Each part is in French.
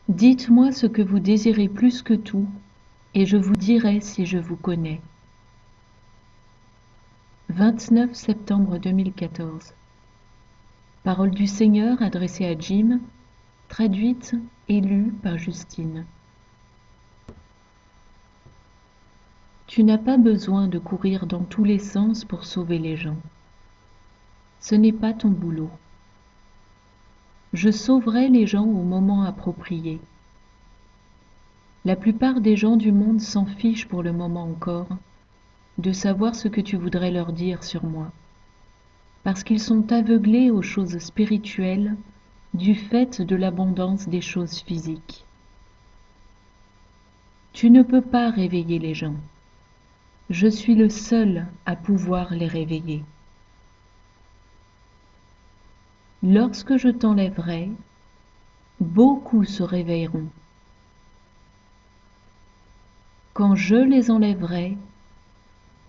Dites-moi ce que vous désirez plus que tout, et je vous dirai si je vous connais. 29 septembre 2014. Parole du Seigneur adressée à Jim, traduite et lue par Justine. Tu n'as pas besoin de courir dans tous les sens pour sauver les gens. Ce n'est pas ton boulot. Je sauverai les gens au moment approprié. La plupart des gens du monde s'en fichent pour le moment encore de savoir ce que tu voudrais leur dire sur moi, parce qu'ils sont aveuglés aux choses spirituelles du fait de l'abondance des choses physiques. Tu ne peux pas réveiller les gens. Je suis le seul à pouvoir les réveiller. Lorsque je t'enlèverai, beaucoup se réveilleront. Quand je les enlèverai,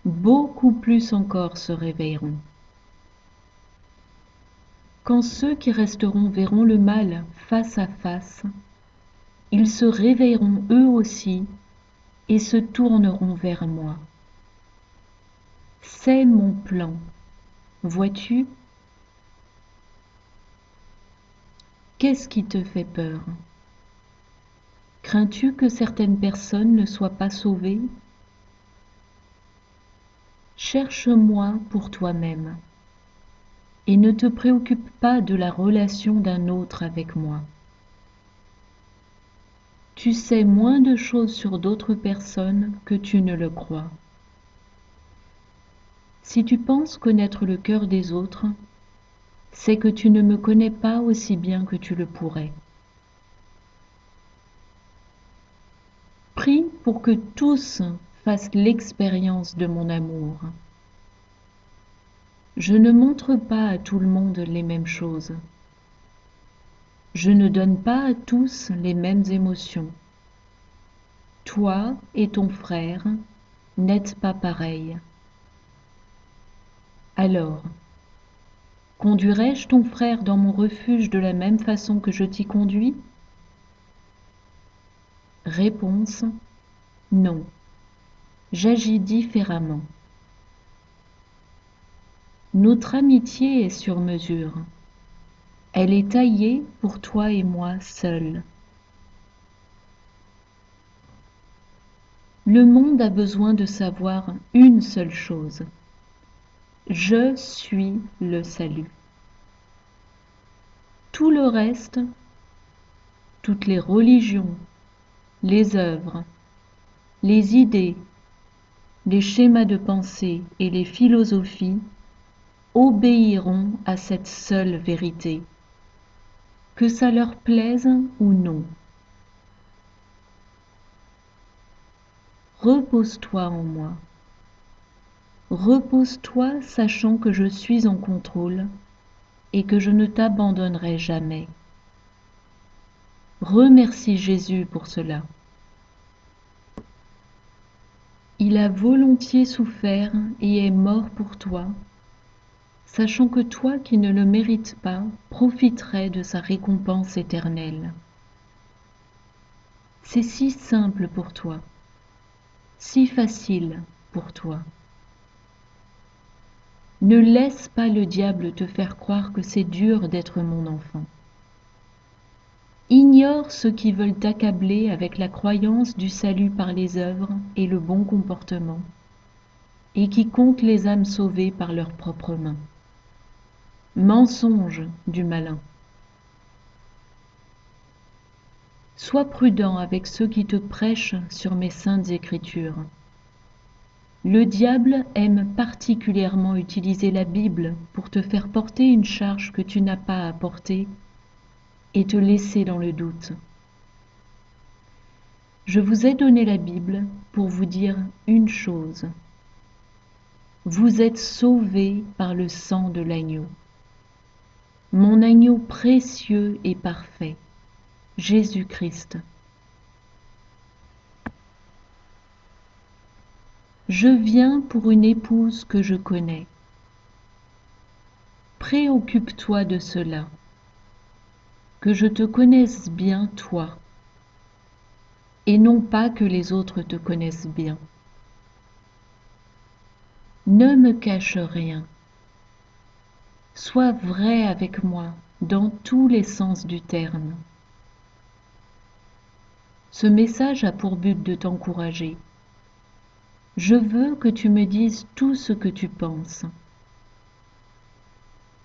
beaucoup plus encore se réveilleront. Quand ceux qui resteront verront le mal face à face, ils se réveilleront eux aussi et se tourneront vers moi. C'est mon plan, vois-tu? Qu'est-ce qui te fait peur? Crains-tu que certaines personnes ne soient pas sauvées? Cherche-moi pour toi-même et ne te préoccupe pas de la relation d'un autre avec moi. Tu sais moins de choses sur d'autres personnes que tu ne le crois. Si tu penses connaître le cœur des autres, c'est que tu ne me connais pas aussi bien que tu le pourrais. Prie pour que tous fassent l'expérience de mon amour. Je ne montre pas à tout le monde les mêmes choses. Je ne donne pas à tous les mêmes émotions. Toi et ton frère n'êtes pas pareils. Alors, conduirai-je ton frère dans mon refuge de la même façon que je t'y conduis? Réponse: non. J'agis différemment. Notre amitié est sur mesure. Elle est taillée pour toi et moi seuls. Le monde a besoin de savoir une seule chose. Je suis le salut. Tout le reste, toutes les religions, les œuvres, les idées, les schémas de pensée et les philosophies obéiront à cette seule vérité, que ça leur plaise ou non. Repose-toi en moi. Repose-toi sachant que je suis en contrôle et que je ne t'abandonnerai jamais. Remercie Jésus pour cela. Il a volontiers souffert et est mort pour toi, sachant que toi qui ne le mérites pas profiterais de sa récompense éternelle. C'est si simple pour toi, si facile pour toi. Ne laisse pas le diable te faire croire que c'est dur d'être mon enfant. Ignore ceux qui veulent t'accabler avec la croyance du salut par les œuvres et le bon comportement, et qui comptent les âmes sauvées par leurs propres mains. Mensonge du malin. Sois prudent avec ceux qui te prêchent sur mes saintes écritures. Le diable aime particulièrement utiliser la Bible pour te faire porter une charge que tu n'as pas à porter et te laisser dans le doute. Je vous ai donné la Bible pour vous dire une chose. Vous êtes sauvés par le sang de l'agneau. Mon agneau précieux et parfait, Jésus-Christ. Je viens pour une épouse que je connais. Préoccupe-toi de cela, que je te connaisse bien toi, et non pas que les autres te connaissent bien. Ne me cache rien. Sois vrai avec moi dans tous les sens du terme. Ce message a pour but de t'encourager. Je veux que tu me dises tout ce que tu penses.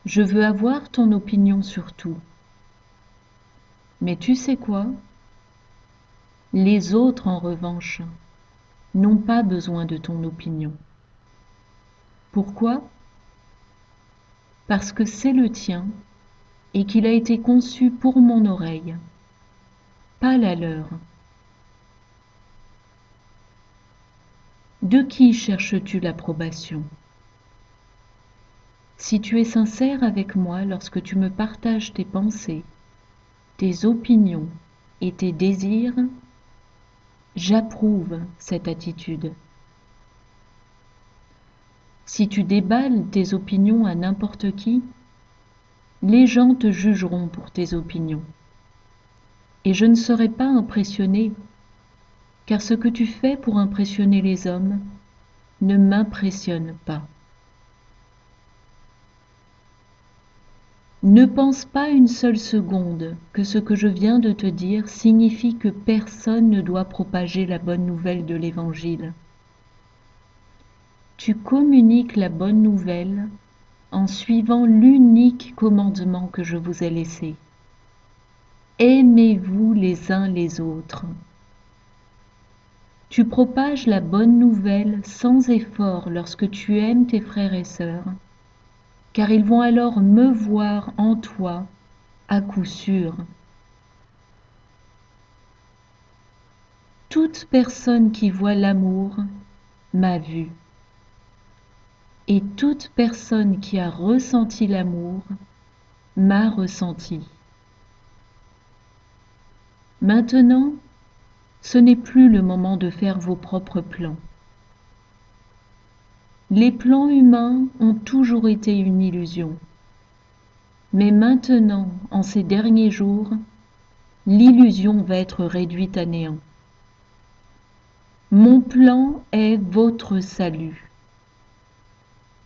Je veux avoir ton opinion sur tout. Mais tu sais quoi? Les autres, en revanche, n'ont pas besoin de ton opinion. Pourquoi? Parce que c'est le tien et qu'il a été conçu pour mon oreille, pas la leur. De qui cherches-tu l'approbation? Si tu es sincère avec moi lorsque tu me partages tes pensées, tes opinions et tes désirs, j'approuve cette attitude. Si tu déballes tes opinions à n'importe qui, les gens te jugeront pour tes opinions. Et je ne serai pas impressionnée, car ce que tu fais pour impressionner les hommes ne m'impressionne pas. Ne pense pas une seule seconde que ce que je viens de te dire signifie que personne ne doit propager la bonne nouvelle de l'Évangile. Tu communiques la bonne nouvelle en suivant l'unique commandement que je vous ai laissé. Aimez-vous les uns les autres. Tu propages la bonne nouvelle sans effort lorsque tu aimes tes frères et sœurs, car ils vont alors me voir en toi à coup sûr. Toute personne qui voit l'amour m'a vu, et toute personne qui a ressenti l'amour m'a ressenti. Maintenant, ce n'est plus le moment de faire vos propres plans. Les plans humains ont toujours été une illusion. Mais maintenant, en ces derniers jours, l'illusion va être réduite à néant. Mon plan est votre salut.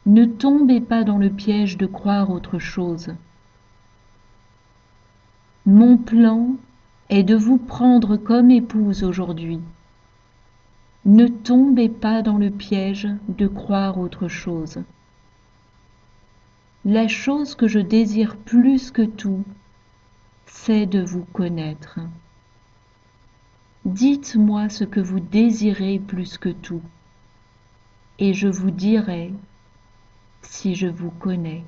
Ne tombez pas dans le piège de croire autre chose. Mon plan est de vous prendre comme épouse aujourd'hui. Ne tombez pas dans le piège de croire autre chose. La chose que je désire plus que tout, c'est de vous connaître. Dites-moi ce que vous désirez plus que tout, et je vous dirai si je vous connais.